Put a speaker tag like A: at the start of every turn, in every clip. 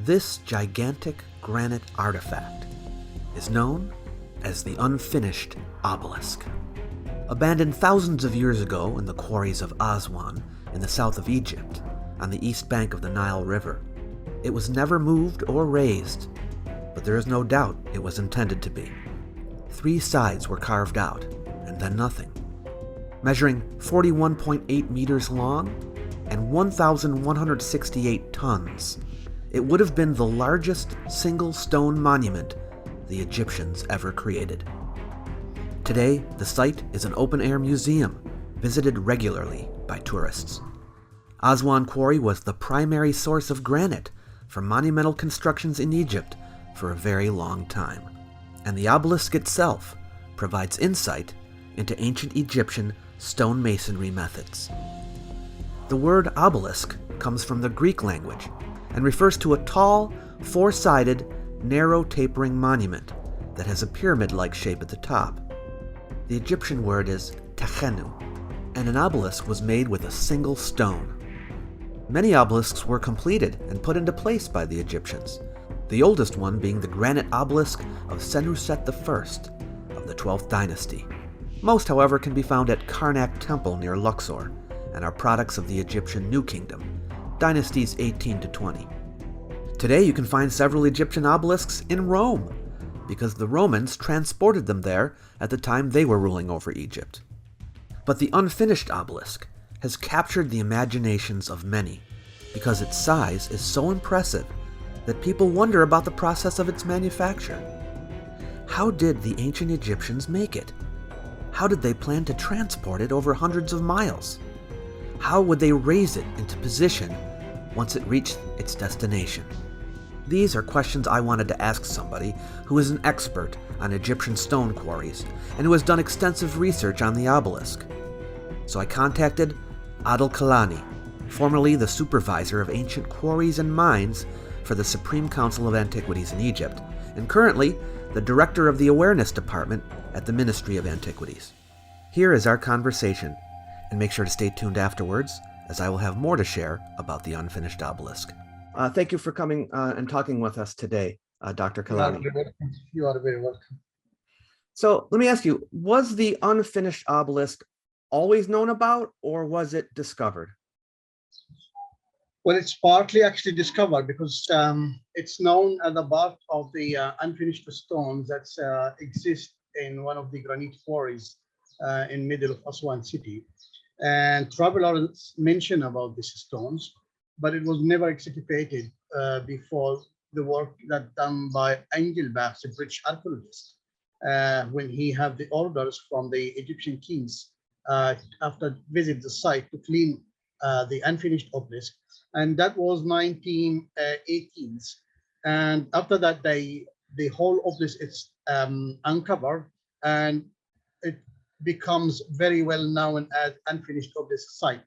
A: This gigantic granite artifact is known as the Unfinished Obelisk. Abandoned thousands of years ago in the quarries of Aswan in the south of Egypt, on the east bank of the Nile River, it was never moved or raised, but there is no doubt it was intended to be. 3 sides were carved out, and then nothing. Measuring 41.8 meters long and 1,168 tons, it would have been the largest single stone monument the Egyptians ever created. Today, the site is an open-air museum visited regularly by tourists. Oswan Quarry was the primary source of granite for monumental constructions in Egypt for a very long time, and the obelisk itself provides insight into ancient Egyptian stonemasonry methods. The word obelisk comes from the Greek language and refers to a tall, 4-sided, narrow tapering monument that has a pyramid-like shape at the top. The Egyptian word is techenu, and an obelisk was made with a single stone. Many obelisks were completed and put into place by the Egyptians, the oldest one being the granite obelisk of Senusret I of the 12th dynasty. Most, however, can be found at Karnak Temple near Luxor and are products of the Egyptian New Kingdom, dynasties 18 to 20. Today you can find several Egyptian obelisks in Rome, because the Romans transported them there at the time they were ruling over Egypt. But the unfinished obelisk has captured the imaginations of many because its size is so impressive that people wonder about the process of its manufacture. How did the ancient Egyptians make it? How did they plan to transport it over hundreds of miles? How would they raise it into position once it reached its destination? These are questions I wanted to ask somebody who is an expert on Egyptian stone quarries and who has done extensive research on the obelisk. So I contacted Adel Kelany, formerly the supervisor of ancient quarries and mines for the Supreme Council of Antiquities in Egypt, and currently the director of the Awareness Department at the Ministry of Antiquities. Here is our conversation, and make sure to stay tuned afterwards, as I will have more to share about the unfinished obelisk. Thank you for coming and talking with us today, Dr. Kelany.
B: You are very welcome.
A: So let me ask you, was the unfinished obelisk always known about, or was it discovered?
B: Well, it's partly actually discovered because it's known as a part of the unfinished stones that exist in one of the granite quarries in middle of Aswan city. And travelers mention about these stones, but it was never excavated before the work that done by Engelbach, the British archaeologist, when he had the orders from the Egyptian kings after visit the site to clean the unfinished obelisk, and that was 1918s. And after that, the whole obelisk is uncovered, and it becomes very well known as unfinished obelisk site.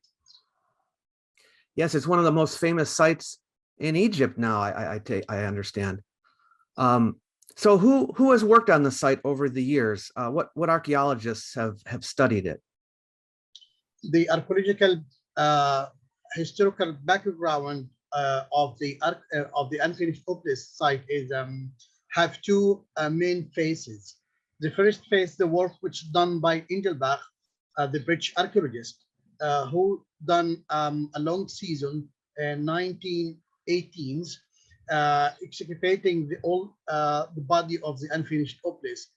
A: Yes, it's one of the most famous sites in Egypt now, I understand. So who has worked on the site over the years? What archaeologists have studied it?
B: The archaeological historical background of the unfinished obelisk site is have 2 main phases. The first phase, the work which done by Engelbach, the British archaeologist, who done a long season in 1918s, excavating the body of the unfinished obelisk.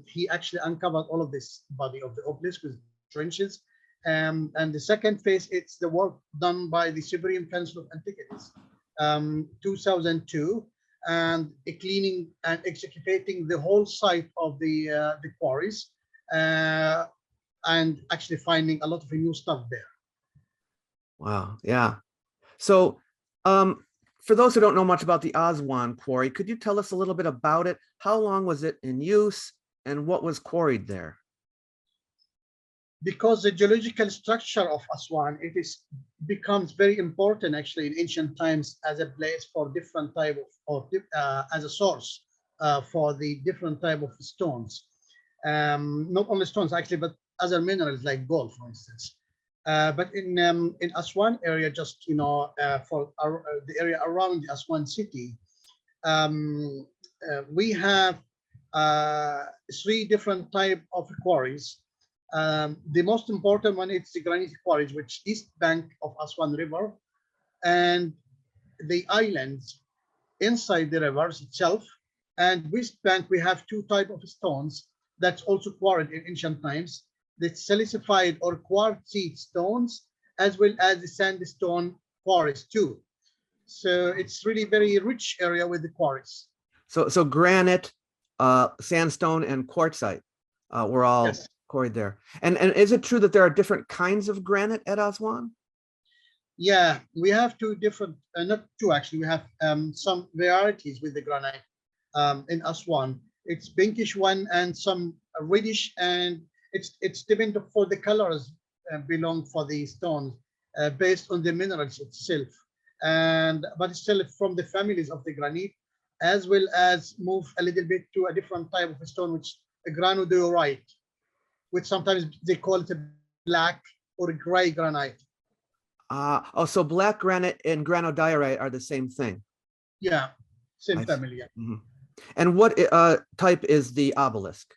B: He actually uncovered all of this body of the obelisk with trenches. And the second phase, it's the work done by the Supreme Council of Antiquities, 2002, and cleaning and excavating the whole site of the quarries, and actually finding a lot of new stuff there.
A: Wow, yeah. So for those who don't know much about the Oswan Quarry, could you tell us a little bit about it? How long was it in use, and what was quarried there?
B: Because the geological structure of Aswan, becomes very important actually in ancient times as a place for different type of as a source for the different type of stones. Not only stones actually, but other minerals like gold, for instance. But in Aswan area, just for the area around the Aswan city, um, we have three different type of quarries. The most important one is the granite quarries, which east bank of Aswan River, and the islands inside the rivers itself. And west bank, we have two type of stones that's also quarried in ancient times: the silicified or quartzite stones, as well as the sandstone quarries too. So it's really very rich area with the quarries.
A: So granite, sandstone, and quartzite were all
B: Yes.
A: quarried there. And is it true that there are different kinds of granite at Aswan?
B: Yeah, we have two different, not two actually, we have some varieties with the granite in Aswan. It's pinkish one and some reddish, and it's dependent for the colors belong for the stones based on the minerals itself. And but still from the families of the granite, as well as move a little bit to a different type of stone, which a granodiorite, which sometimes they call it a black or a gray granite.
A: So black granite and granodiorite are the same thing.
B: Yeah, same
A: I see.
B: family. Yeah.
A: Mhm. And what type is the obelisk?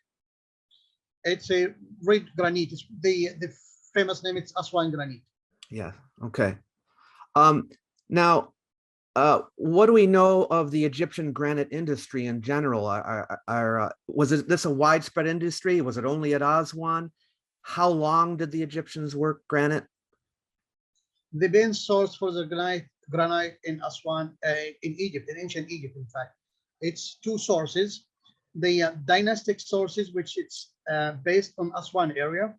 B: It's a red granite. It's the famous name. It's Aswan granite.
A: Yeah. Okay. Now, what do we know of the Egyptian granite industry in general? Was this a widespread industry? Was it only at Aswan? How long did the Egyptians work granite?
B: The main source for the granite in Aswan, in Egypt, in ancient Egypt, in fact, it's two sources. The dynastic sources, which it's based on Aswan area,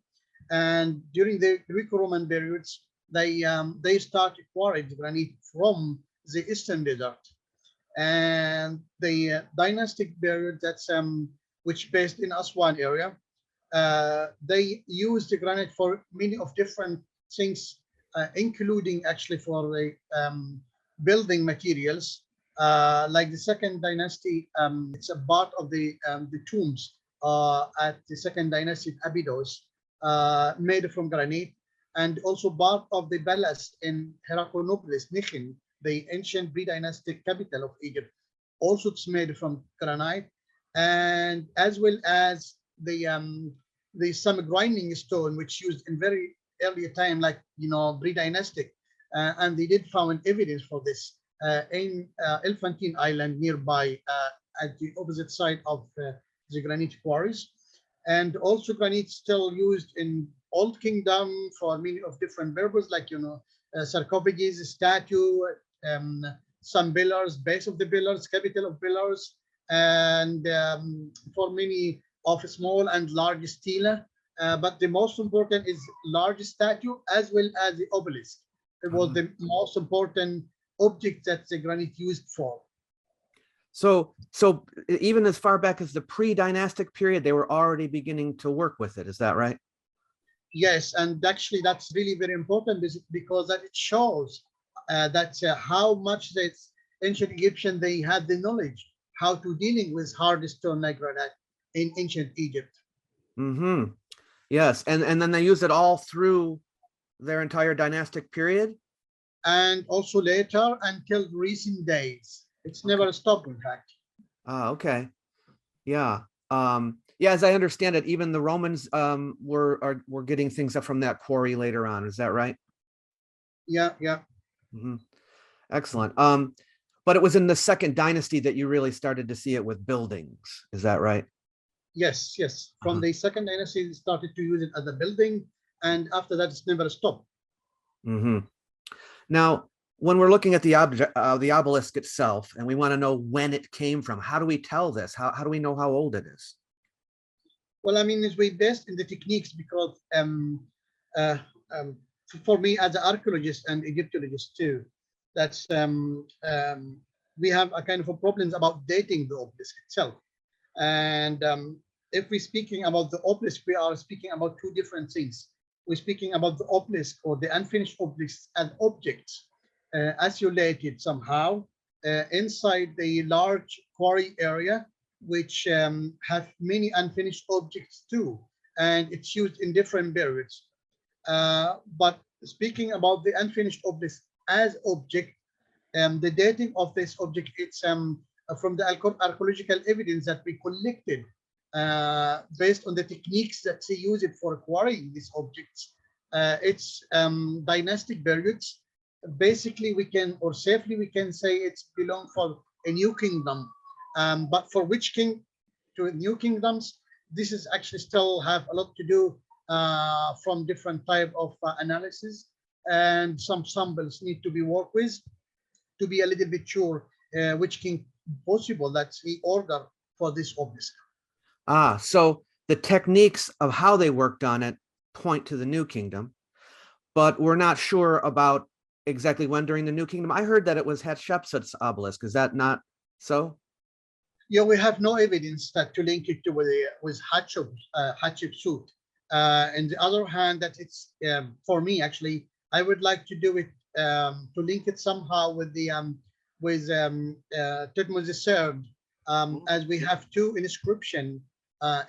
B: and during the Greco-Roman periods, they started quarrying granite from the eastern desert. And the dynastic period, that's which based in Aswan area, they used the granite for many of different things, including actually for the building materials. Like the second dynasty, it's a part of the tombs at the second dynasty Abydos, made from granite, and also part of the palace in Heracleopolis, Nichin, the ancient pre-dynastic capital of Egypt. Also, it's made from granite, and as well as the some grinding stone, which used in very early time, like pre-dynastic, and they did found evidence for this in Elephantine Island nearby, at the opposite side of the granite quarries. And also granite still used in Old Kingdom for many of different purposes, like sarcophagus, statue, some pillars, base of the pillars, capital of pillars, and for many of small and large stela. But the most important is large statue as well as the obelisk. It was the most important object that the granite used for.
A: So even as far back as the pre-dynastic period, they were already beginning to work with it. Is that right?
B: Yes, and actually that's really very important because that it shows that how much the ancient Egyptian, they had the knowledge how to dealing with hard stone like granite in ancient Egypt.
A: Mm-hmm. Yes, and then they used it all through their entire dynastic period?
B: And also later until recent days. It's never stopped, in fact.
A: Okay. Yeah. Yeah, as I understand it, even the Romans were getting things up from that quarry later on. Is that right?
B: Yeah, yeah.
A: Mm-hmm. Excellent. But it was in the second dynasty that you really started to see it with buildings. Is that right?
B: Yes, yes. From the second dynasty, they started to use it as a building, and after that, it's never stopped.
A: Mm-hmm. Now, when we're looking at the obelisk itself, and we want to know when it came from, how do we tell this? How do we know how old it is?
B: Well, I mean, it's way based in the techniques because uh, um, for me as an archaeologist and Egyptologist too, that's we have a kind of a problems about dating the obelisk itself. And if we're speaking about the obelisk, we are speaking about two different things. We're speaking about the obelisk or the unfinished obelisk as objects isolated somehow inside the large quarry area, which have many unfinished objects too, and it's used in different periods. But speaking about the unfinished obelisk as object, the dating of this object, it's from the archaeological evidence that we collected based on the techniques that they use it for quarrying these objects. It's dynastic periods. Basically, we can, or safely we can say it's belong for a new kingdom. But for which king to new kingdoms, this is actually still have a lot to do from different type of analysis, and some samples need to be worked with to be a little bit sure which king possible that he ordered for this obelisk.
A: Ah, so the techniques of how they worked on it point to the New Kingdom, but we're not sure about exactly when during the New Kingdom. I heard that it was Hatshepsut's obelisk. Is that not so?
B: Yeah, we have no evidence that to link it to with Hatshepsut. On the other hand, that it's for me actually, I would like to do it to link it somehow with the Thutmose III, as we have two inscription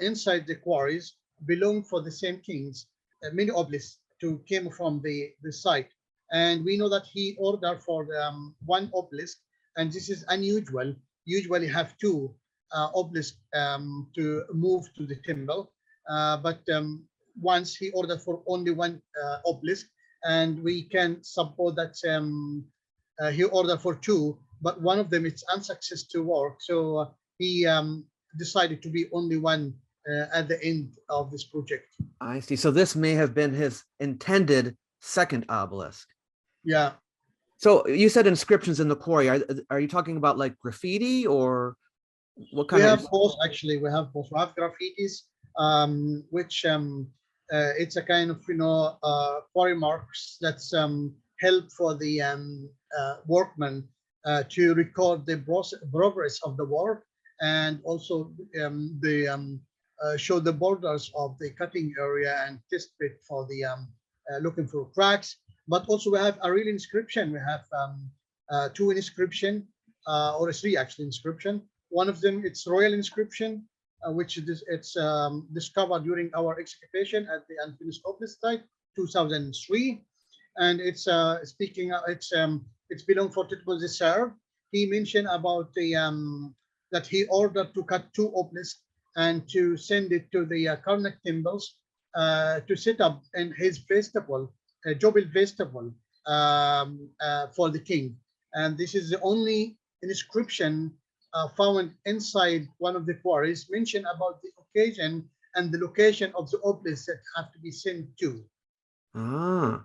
B: inside the quarries belong for the same kings, many obelisks to came from the site, and we know that he ordered for one obelisk, and this is unusual. Usually have two obelisks to move to the temple, but once he ordered for only one obelisk, and we can suppose that he ordered for two, but one of them is unsuccessful to work, so he decided to be only one at the end of this project.
A: I see. So this may have been his intended second obelisk.
B: Yeah.
A: So you said inscriptions in the quarry. Are you talking about like graffiti or what
B: We
A: kind
B: have
A: of?
B: both actually. We have both. We have graffitis, which it's a kind of quarry marks that's help for the workmen to record the progress of the work, and also the show the borders of the cutting area and test pit for the looking for cracks. But also we have a real inscription. We have two inscription or three actually inscription. One of them it's royal inscription, which is it's discovered during our excavation at the Unfinished Obelisk site, 2003, and it's speaking. It's belong for Thutmose III. He mentioned about the that he ordered to cut two obelisks and to send it to the Karnak temples to set up in his festival, Jubil festival, for the king. And this is the only inscription found inside one of the quarries mention about the occasion and the location of the obelisks that have to be sent to.
A: Ah,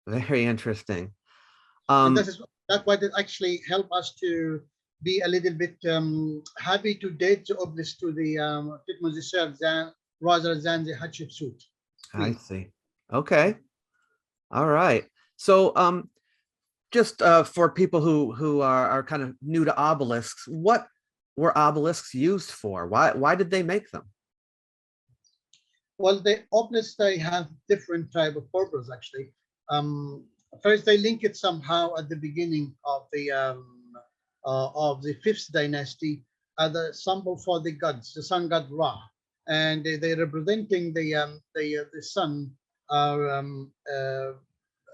A: very interesting.
B: And that's why it actually helped us to be a little bit happy to date the obelisk to the Thutmose III rather than the Hatshepsut.
A: I see. Okay. All right. So just for people who are kind of new to obelisks, what were obelisks used for? Why did they make them?
B: Well, the obelisks, they have different type of purpose actually. First, they link it somehow at the beginning of the fifth dynasty as a symbol for the gods, the sun god Ra, and they representing the sun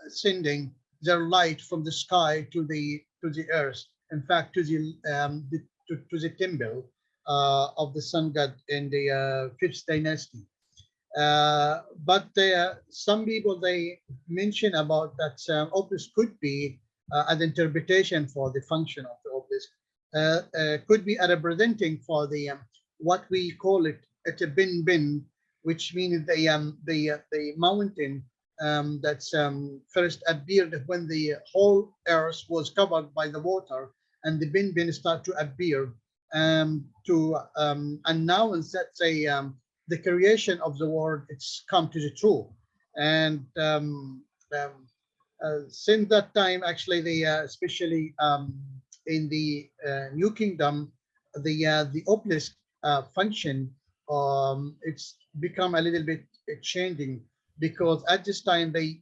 B: sending their light from the sky to the earth. In fact, to the temple of the sun god in the fifth dynasty. But some people they mention about that obelisk could be an interpretation for the function of the obelisk. Could be a representing for the what we call it at a bin, which means the mountain that's first appeared when the whole earth was covered by the water, and the bin start to appear to announce that the creation of the world it's come to the truth. And since that time, actually, especially in the New Kingdom, the obelisk function it's become a little bit changing, because at this time they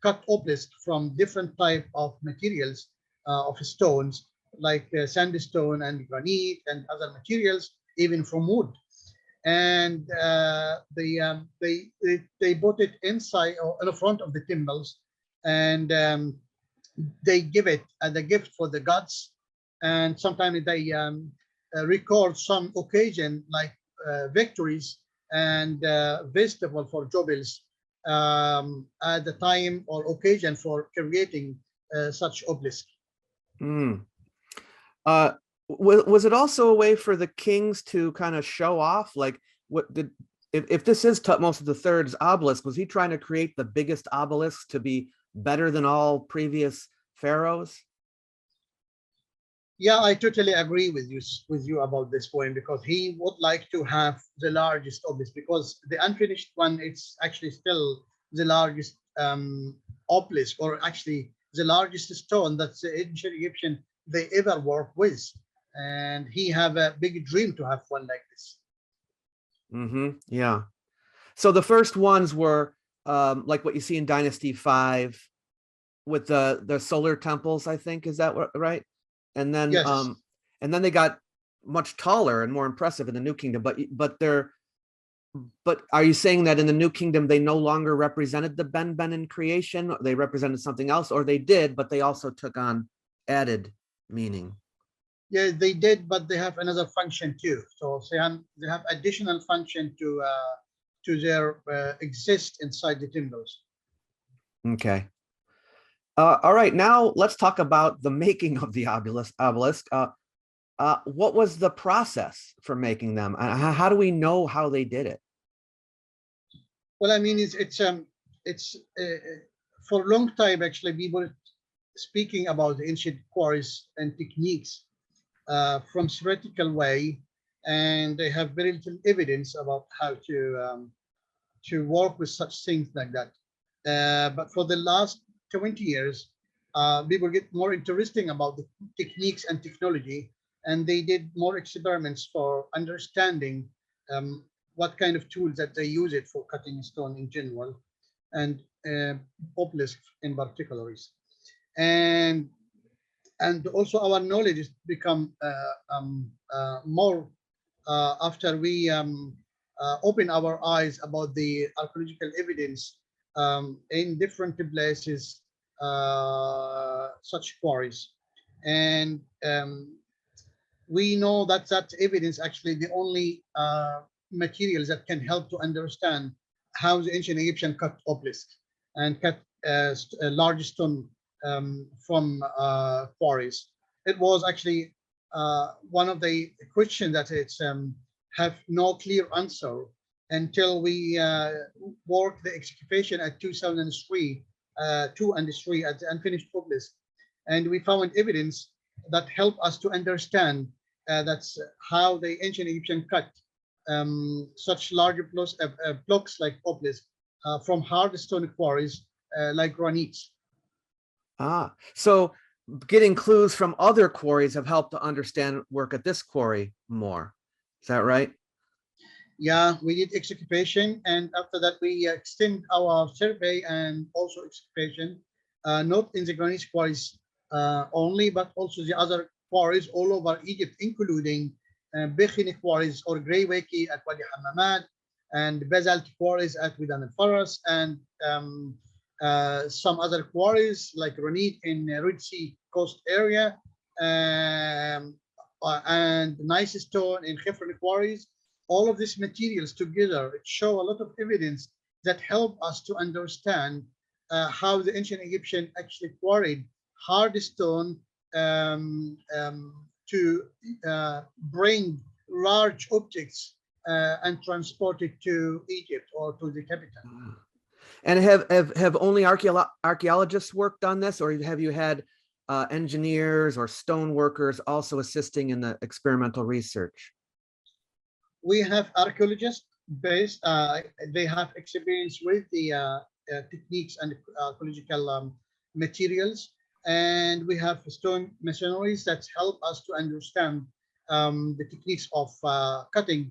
B: cut obelisk from different type of materials of stones like sandstone and granite and other materials, even from wood. and they put it inside or in the front of the temples, and they give it as a gift for the gods, and sometimes they record some occasion like victories and festival for jubilees at the time or occasion for creating such obelisk.
A: Mm. Was it also a way for the kings to kind of show off? Like, what did if this is Tutmosis III's obelisk, was he trying to create the biggest obelisk to be better than all previous pharaohs?
B: Yeah, I totally agree with you about this point, because he would like to have the largest obelisk, because the unfinished one, it's actually still the largest obelisk, or actually the largest stone that the ancient Egyptian they ever work with, and he have a big dream to have one like this.
A: Mm-hmm. Yeah. So the first ones were like what you see in Dynasty 5 with the solar temples, I think. Is that right? And
B: Yes.
A: then they got much taller and more impressive in the New Kingdom. But are you saying that in the New Kingdom they no longer represented the Ben in creation? They represented something else, or they did, but they also took on added meaning?
B: Yeah, they did, but they have another function too. So they have additional function to their exist inside the temples.
A: Okay. All right, now let's talk about the making of the obelisk. What was the process for making them? How do we know how they did it?
B: Well, I mean, it's for a long time actually people speaking about the ancient quarries and techniques from theoretical way, and they have very little evidence about how to work with such things like that. But for the last 20 years, people get more interesting about the techniques and technology, and they did more experiments for understanding what kind of tools that they use it for cutting stone in general, and obelisk in particular. And and also our knowledge has become more after we open our eyes about the archaeological evidence in different places, such quarries. And we know that that evidence actually the only materials that can help to understand how the ancient Egyptian cut obelisk and cut a large stone from quarries. It was actually one of the questions that it's have no clear answer until we worked the excavation at 2003, 2 and 3 at the Unfinished Obelisk, and we found evidence that help us to understand that's how the ancient Egyptian cut such large blocks like obelisk from hard stone quarries like granite.
A: So getting clues from other quarries have helped to understand work at this quarry more. Is that right?
B: Yeah, we did excavation, and after that we extend our survey and also excavation, not in the granite quarries only, but also the other quarries all over Egypt, including Bekhine quarries or Grey Waki at Wadi Hammamat, and basalt quarries at Widan al-Faras, and some other quarries like granite in Red Sea coast area, and nice stone in Khifra quarries. All of these materials together show a lot of evidence that help us to understand how the ancient Egyptian actually quarried hard stone to bring large objects and transport it to Egypt or to the capital.
A: And have only archaeologists worked on this, or have you had engineers or stone workers also assisting in the experimental research?
B: We have archaeologists based, they have experience with the techniques and archaeological materials, and we have stone masonries that help us to understand the techniques of cutting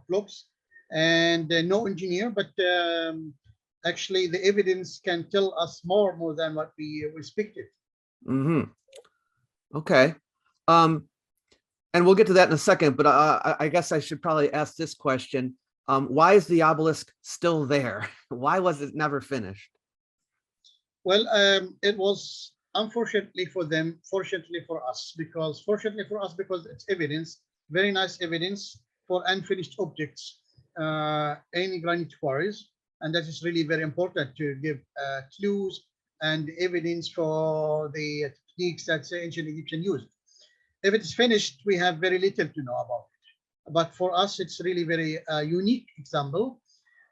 B: blocks, and no engineer, but actually the evidence can tell us more than what we expected.
A: Mm-hmm. Okay. And we'll get to that in a second, but I guess I should probably ask this question. Why is the obelisk still there? Why was it never finished?
B: Well, it was unfortunately for them, fortunately for us, because it's evidence, very nice evidence for unfinished objects in granite quarries, and that is really very important to give clues and evidence for the techniques that ancient Egyptian used. If it's finished, we have very little to know about it. But for us, it's really very unique example.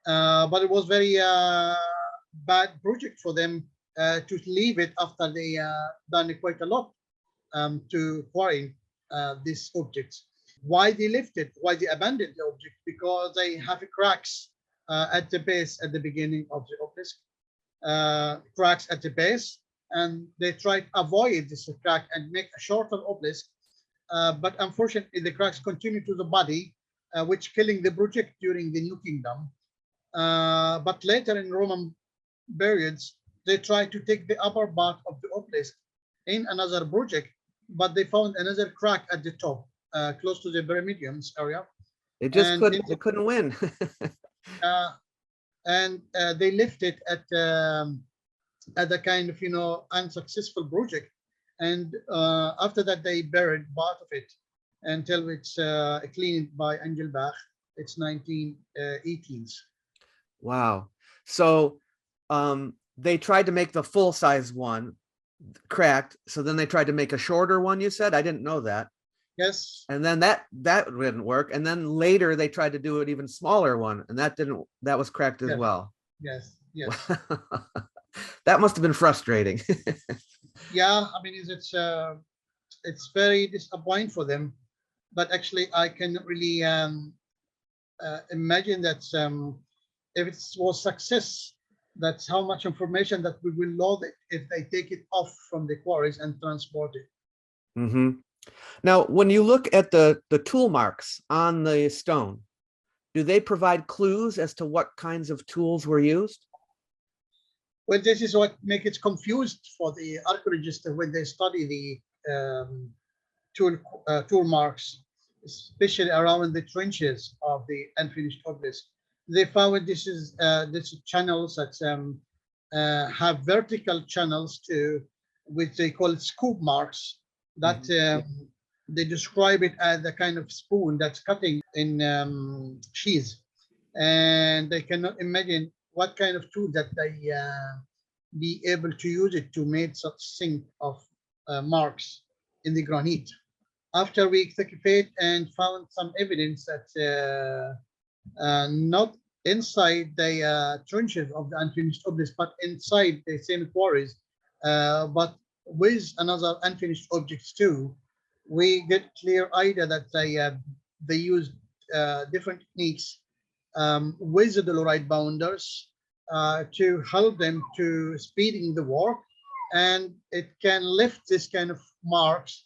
B: But it was very bad project for them to leave it after they done quite a lot to quarry these objects. Why they left it? Why they abandoned the object? Because they have cracks at the base, at the beginning of the obelisk, cracks at the base, and they try to avoid this crack and make a shorter obelisk. But unfortunately, the cracks continue to the body, which killing the project during the New Kingdom. But later in Roman periods, they tried to take the upper part of the obelisk in another project, but they found another crack at the top, close to the pyramidions area.
A: They just couldn't. They couldn't win.
B: They left it at a kind of unsuccessful project, and after that they buried part of it until it's cleaned by Angelbach. It's 1918s.
A: Wow. So they tried to make the full size one cracked. So then they tried to make a shorter one, you said? I didn't know that.
B: Yes.
A: And then that didn't work. And then later they tried to do an even smaller one, and that was cracked as well.
B: Yes. Yes.
A: That must have been frustrating.
B: Yeah, I mean, it's very disappointing for them, but actually I can really imagine that if it was success, that's how much information that we will load it if they take it off from the quarries and transport it.
A: Mm-hmm. Now, when you look at the tool marks on the stone, do they provide clues as to what kinds of tools were used?
B: Well, this is what makes it confused for the archaeologists when they study the tool marks, especially around the trenches of the unfinished obelisk. They found this channels that have vertical channels to, which they call scoop marks, that they describe it as a kind of spoon that's cutting in cheese, and they cannot imagine what kind of tool that they be able to use it to make such thing of marks in the granite. After we excavate and found some evidence that not inside the trenches of the unfinished obelisk, but inside the same quarries, but with another unfinished objects too, we get clear idea that they use different techniques with the dolerite bounders to help them to speeding the work, and it can lift this kind of marks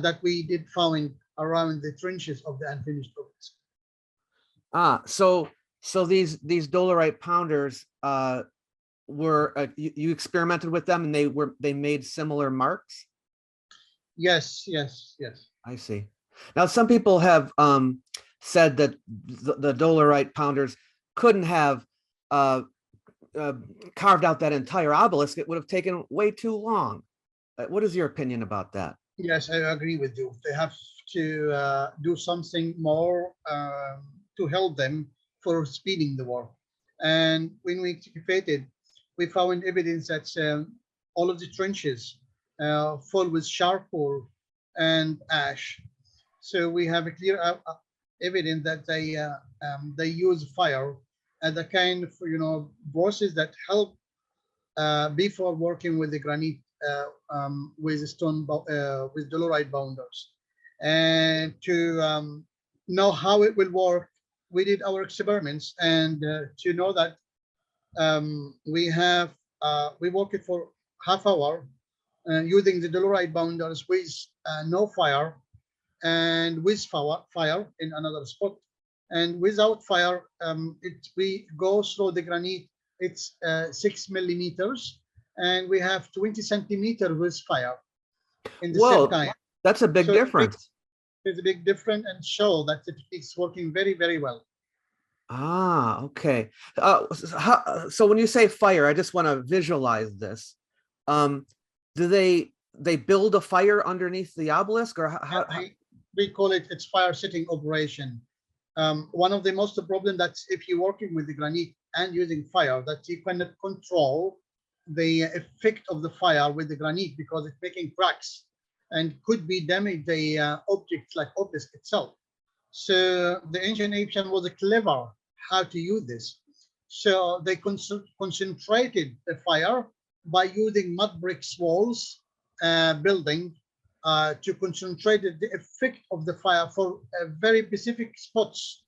B: that we did find around the trenches of the unfinished obelisk.
A: So these dolerite pounders were you experimented with them, and they made similar marks?
B: Yes.
A: I see. Now, some people have said that the dolerite pounders couldn't have carved out that entire obelisk. It would have taken way too long. What is your opinion about that?
B: Yes, I agree with you. They have to do something more to help them for speeding the work. And when we excavated, we found evidence that all of the trenches full with charcoal and ash. So we have a clear evidence that they use fire as a kind of process that help before working with the granite with stone with dolerite bounders. And to know how it will work, we did our experiments, and to know that we worked for half hour using the dolerite bounders with no fire, and with fire in another spot, and without fire. We go through the granite. It's 6 millimeters, and we have 20 centimeters with fire in the same time.
A: That's a big difference.
B: There's a big difference and show that the technique's working very, very well.
A: Ah, okay. So when you say fire, I just want to visualize this. Um, do they build a fire underneath the obelisk, or
B: We call it its fire setting operation. One of the most problem that's if you're working with the granite and using fire, that you cannot control the effect of the fire with the granite because it's making cracks and could be damage the objects like obelisk itself. So the ancient Egyptian was clever how to use this. So they concentrated the fire by using mud bricks walls building to concentrate the effect of the fire for very specific spots,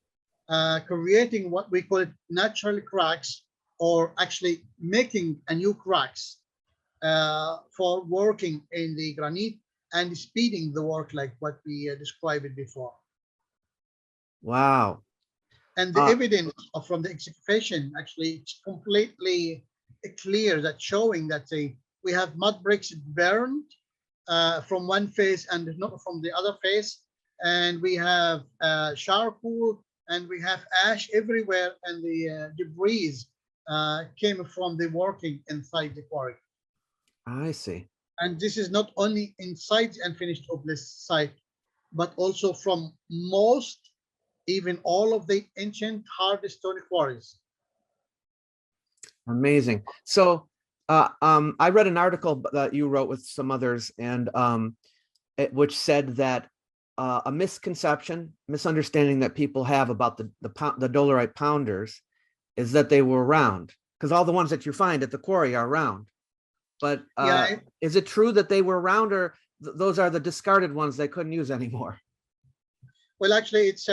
B: creating what we call it natural cracks, or actually making a new cracks for working in the granite and speeding the work like what we described it before.
A: wow.
B: And the evidence from the excavation actually it's completely clear that showing that we have mud bricks burned from one face and not from the other face, and we have charcoal and we have ash everywhere, and the debris came from the working inside the quarry.
A: I see.
B: And this is not only inside the Unfinished Obelisk site, but also from most, even all of the ancient hard stone quarries.
A: Amazing. So I read an article that you wrote with some others, and which said that a misunderstanding that people have about the dolerite pounders is that they were round, because all the ones that you find at the quarry are round. But is it true that they were round, or those are the discarded ones they couldn't use anymore?
B: Well, actually, it's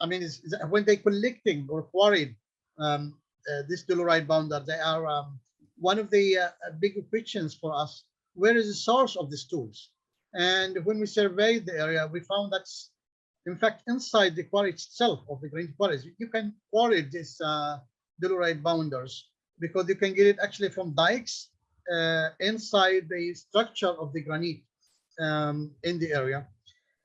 B: I mean, when they collecting or quarried this dolerite bounder, they are one of the big questions for us. Where is the source of these tools? And when we surveyed the area, we found that, in fact, inside the quarry itself of the granite quarries, you can quarry this dolerite bounders because you can get it actually from dikes inside the structure of the granite in the area.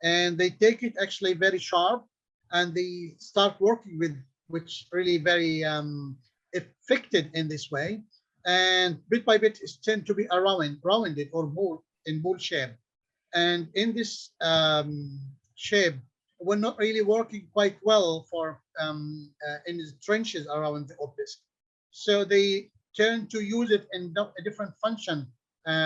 B: And they take it actually very sharp, and they start working with which really very affected in this way, and bit by bit it tend to be rounded or more in bowl shape, and in this shape we're not really working quite well for in the trenches around the obelisk, so they turn to use it in a different function,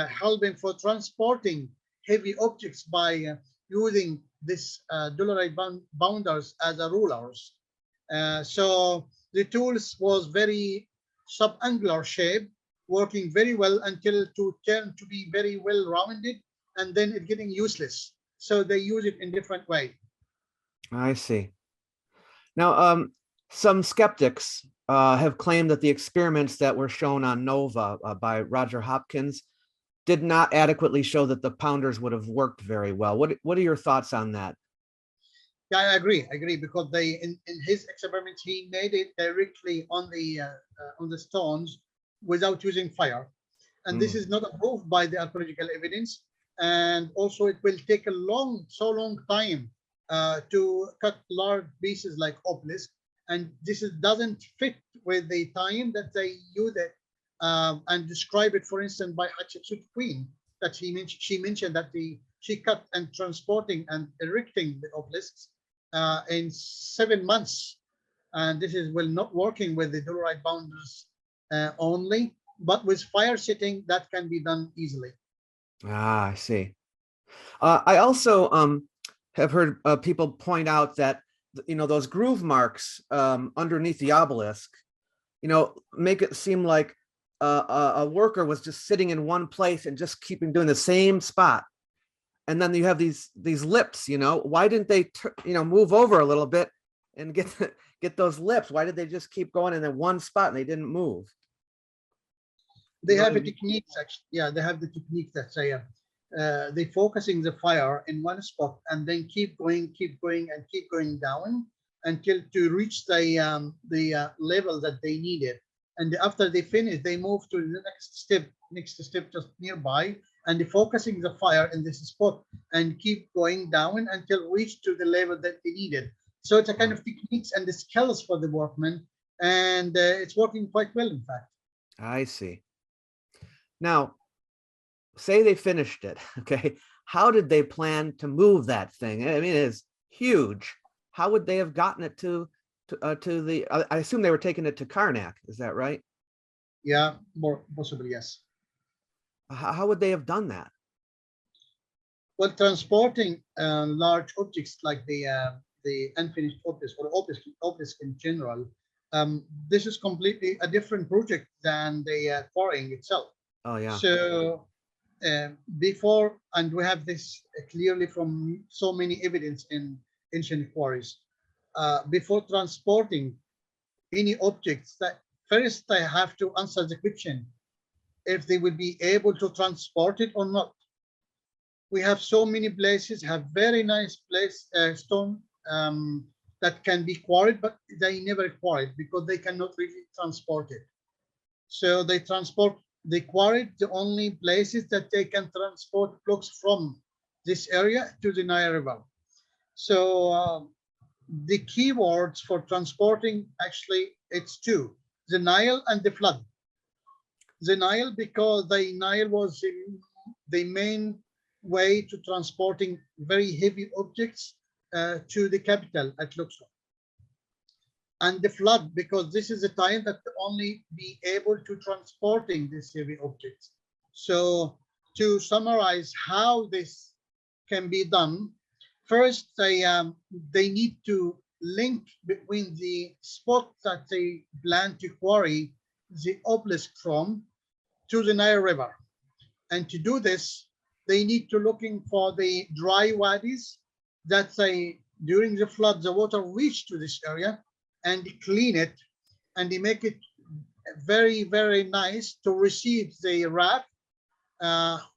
B: helping for transporting heavy objects by using this dolerite bounders as a rulers. So the tools was very subangular shape, working very well until to turn to be very well rounded, and then it getting useless. So they use it in different way.
A: I see. Now, some skeptics have claimed that the experiments that were shown on Nova by Roger Hopkins did not adequately show that the pounders would have worked very well. What are your thoughts on that?
B: Yeah, I agree, because they in his experiments he made it directly on the stones without using fire, and this is not approved by the archaeological evidence, and also it will take a long time to cut large pieces like obelisk, and this doesn't fit with the time that they use it and describe it, for instance, by Hatshepsut Queen, that she mentioned that she cut and transporting and erecting the obelisks in 7 months, and this will not working with the dolerite bounders only, but with fire setting that can be done easily.
A: Ah, I see. I also have heard people point out that those groove marks underneath the obelisk, make it seem like a worker was just sitting in one place and just doing the same spot. And then you have these lips. Why didn't they move over a little bit and get those lips? Why did they just keep going in that one spot and they didn't move?
B: They have a technique, actually. Yeah, they have the technique that they focusing the fire in one spot and then keep going and keep going down until to reach the level that they needed. And after they finish, they move to the next step just nearby, and focusing the fire in this spot and keep going down until reach to the level that they needed. So it's a kind of techniques and the skills for the workmen, and it's working quite well, in fact.
A: I see. Now, say they finished it, okay? How did they plan to move that thing? I mean, it's huge. How would they have gotten it to the? I assume they were taking it to Karnak. Is that right?
B: Yeah, more possibly, yes.
A: How would they have done that?
B: Well, transporting large objects like the unfinished obelisk or obelisk in general, this is completely a different project than the quarrying itself.
A: Oh yeah.
B: So before, and we have this clearly from so many evidence in ancient quarries, before transporting any objects, that first I have to answer the question if they will be able to transport it or not. We have so many places have very nice place stone that can be quarried, but they never quarried because they cannot really transport it. So they quarried the only places that they can transport blocks from this area to the Nile River. So the keywords for transporting, actually it's two: the Nile and the flood. The Nile, because the Nile was the main way to transporting very heavy objects to the capital at Luxor. And the flood, because this is the time that only be able to transporting these heavy objects. So to summarize how this can be done, first they need to link between the spot that they plan to quarry the obelisk from to the Nile River. And to do this, they need to looking for the dry wadis that they, during the flood, the water reach to this area and clean it, and they make it very, very nice to receive the raft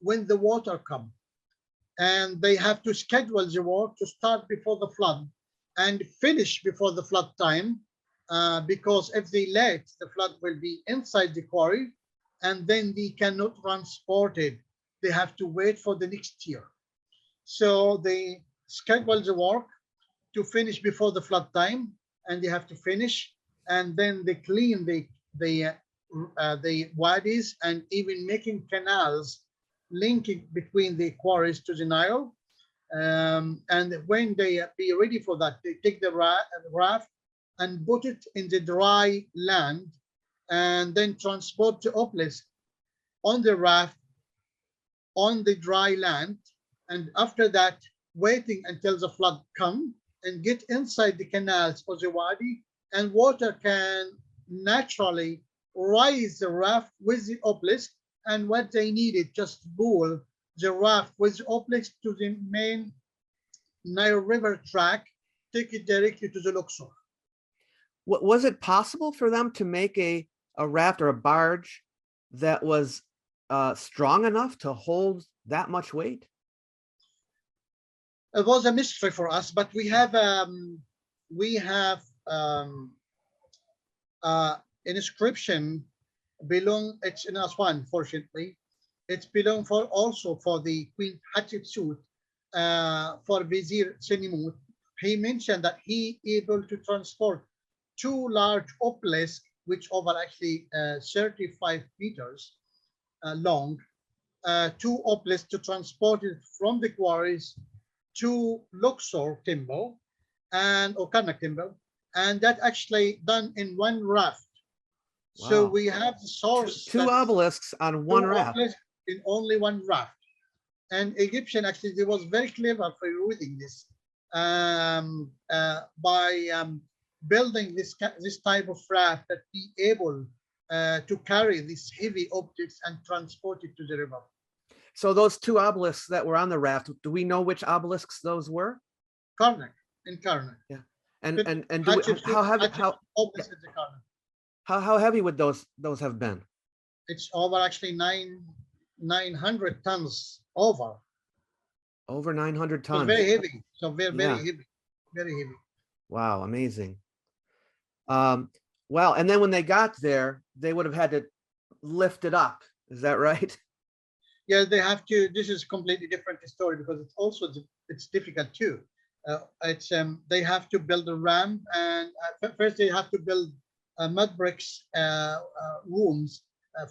B: when the water come. And they have to schedule the work to start before the flood and finish before the flood time, because if they late, the flood will be inside the quarry, and then they cannot transport it. They have to wait for the next year. So they schedule the work to finish before the flood time, and they have to finish, and then they clean the wadis and even making canals linking between the quarries to the Nile. And when they be ready for that, they take the raft and put it in the dry land, and then transport the obelisk on the raft on the dry land. And after that, waiting until the flood come and get inside the canals or the wadi, and water can naturally rise the raft with the obelisk, and what they needed just pull the raft with the obelisk to the main Nile River track, take it directly to the Luxor.
A: Was it possible for them to make a raft or a barge that was strong enough to hold that much weight?
B: It was a mystery for us, but we have inscription belong. It's in Aswan, fortunately. It's belong for also for the Queen Hatshepsut, for Vizier Senimut. He mentioned that he able to transport two large obelisks, which over actually 35 meters long, two obelisks to transport it from the quarries to Luxor temple and or Karnak temple, and that actually done in one raft. Wow. So we have the source
A: two obelisks on one raft
B: in only one raft. And Egyptian actually, they was very clever for reading this by building this type of raft that be able to carry these heavy objects and transport it to the river.
A: So those two obelisks that were on the raft, do we know which obelisks those were?
B: Karnak, in Karnak.
A: Yeah. And do we, how heavy would those have been?
B: It's over actually 900 tons over.
A: Over 900 tons.
B: So very heavy. So very heavy. Very heavy.
A: Wow, amazing. Well, and then when they got there, they would have had to lift it up. Is that right?
B: Yeah, they have to. This is a completely different story because it's difficult too. It's They have to build a ramp, and first they have to build mud bricks rooms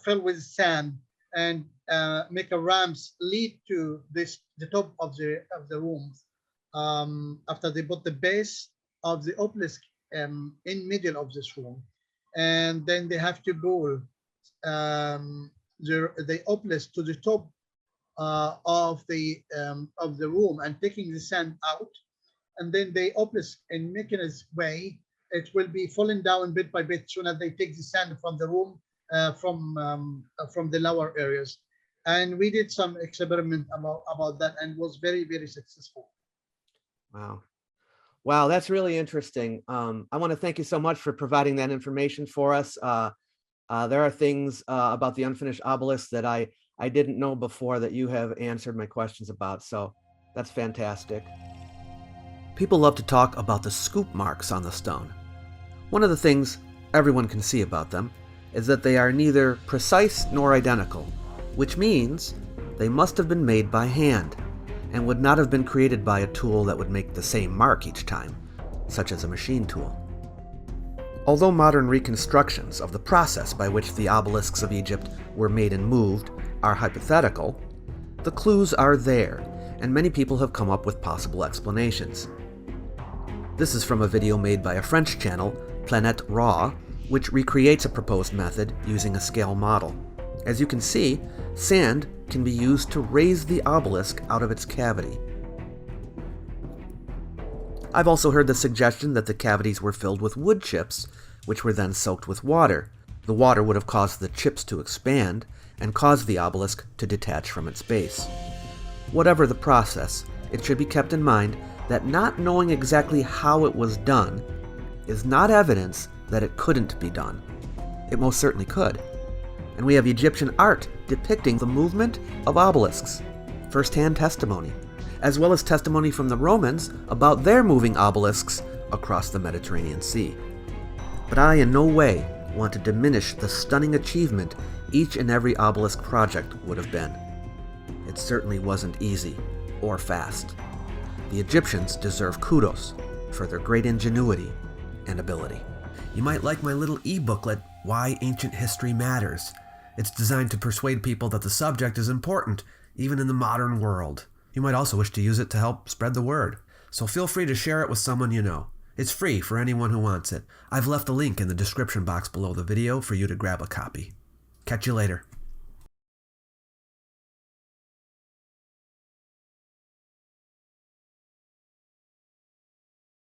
B: filled with sand, and make a ramps lead to the top of the rooms. After they put the base of the obelisk in middle of this room, and then they have to build the obelisk to the top of the room and taking the sand out, and then the obelisk in making its way, it will be falling down bit by bit soon as they take the sand from the room, from the lower areas. And we did some experiment about that, and was very successful.
A: Wow. Wow, that's really interesting. I want to thank you so much for providing that information for us. There are things about the unfinished obelisk that I didn't know before that you have answered my questions about, so that's fantastic. People love to talk about the scoop marks on the stone. One of the things everyone can see about them is that they are neither precise nor identical, which means they must have been made by hand and would not have been created by a tool that would make the same mark each time, such as a machine tool. Although modern reconstructions of the process by which the obelisks of Egypt were made and moved are hypothetical, the clues are there, and many people have come up with possible explanations. This is from a video made by a French channel, Planète Raw, which recreates a proposed method using a scale model. As you can see, sand can be used to raise the obelisk out of its cavity. I've also heard the suggestion that the cavities were filled with wood chips, which were then soaked with water. The water would have caused the chips to expand and caused the obelisk to detach from its base. Whatever the process, it should be kept in mind that not knowing exactly how it was done is not evidence that it couldn't be done. It most certainly could. And we have Egyptian art depicting the movement of obelisks, first-hand testimony, as well as testimony from the Romans about their moving obelisks across the Mediterranean Sea. But I in no way want to diminish the stunning achievement each and every obelisk project would have been. It certainly wasn't easy or fast. The Egyptians deserve kudos for their great ingenuity and ability. You might like my little e-booklet, Why Ancient History Matters. It's designed to persuade people that the subject is important, even in the modern world. You might also wish to use it to help spread the word, so feel free to share it with someone you know. It's free for anyone who wants it. I've left a link in the description box below the video for you to grab a copy. Catch you later.